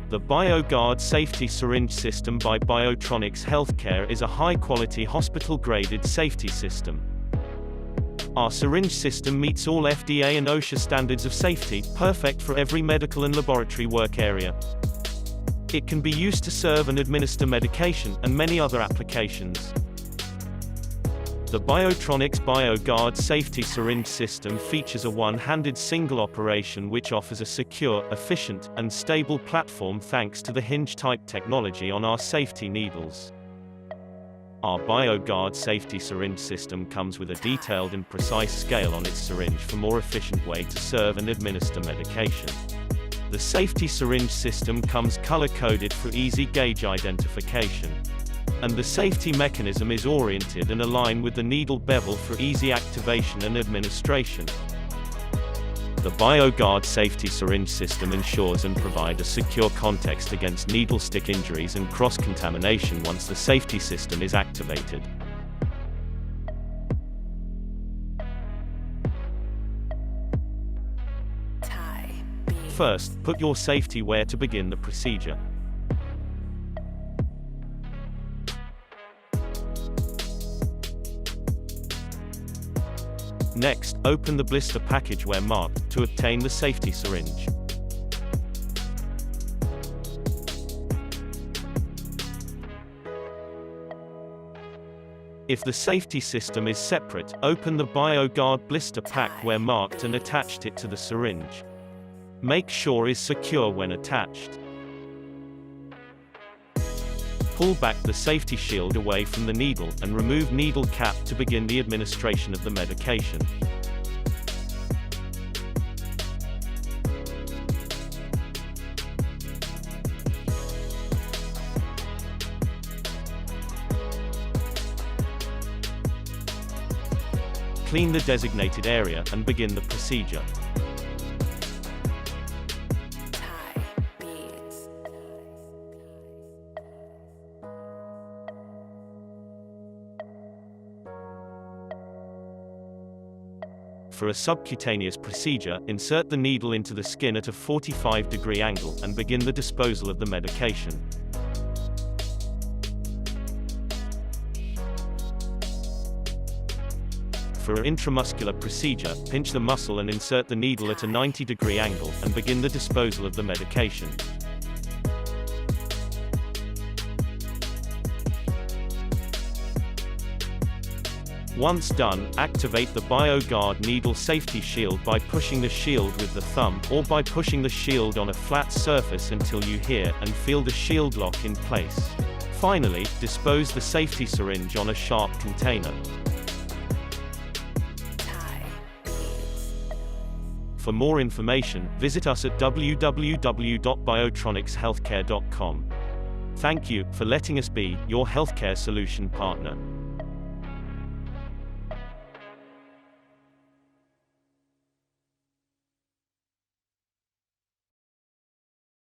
The BioGuard Safety Syringe System by Biotronix Healthcare is a high-quality hospital-graded safety system. Our syringe system meets all FDA and OSHA standards of safety, perfect for every medical and laboratory work area. It can be used to serve and administer medication, and many other applications. The Biotronix BioGuard Safety Syringe System features a one-handed single operation which offers a secure, efficient, and stable platform thanks to the hinge-type technology on our safety needles. Our BioGuard Safety Syringe System comes with a detailed and precise scale on its syringe for more efficient way to serve and administer medication. The safety syringe system comes color-coded for easy gauge identification. And the safety mechanism is oriented and aligned with the needle bevel for easy activation and administration. The BioGuard Safety Syringe System ensures and provides a secure context against needle stick injuries and cross-contamination once the safety system is activated. First, put your safety wear to begin the procedure. Next, open the blister package where marked, to obtain the safety syringe. If the safety system is separate, open the BioGuard blister pack where marked and attach it to the syringe. Make sure is secure when attached. Pull back the safety shield away from the needle, and remove needle cap to begin the administration of the medication. Clean the designated area, and begin the procedure. For a subcutaneous procedure, insert the needle into the skin at a 45-degree angle, and begin the disposal of the medication. For an intramuscular procedure, pinch the muscle and insert the needle at a 90-degree angle, and begin the disposal of the medication. Once done, activate the BioGuard needle safety shield by pushing the shield with the thumb, or by pushing the shield on a flat surface until you hear and feel the shield lock in place. Finally, dispose the safety syringe on a sharp container. For more information, visit us at www.biotronixhealthcare.com. Thank you for letting us be your healthcare solution partner.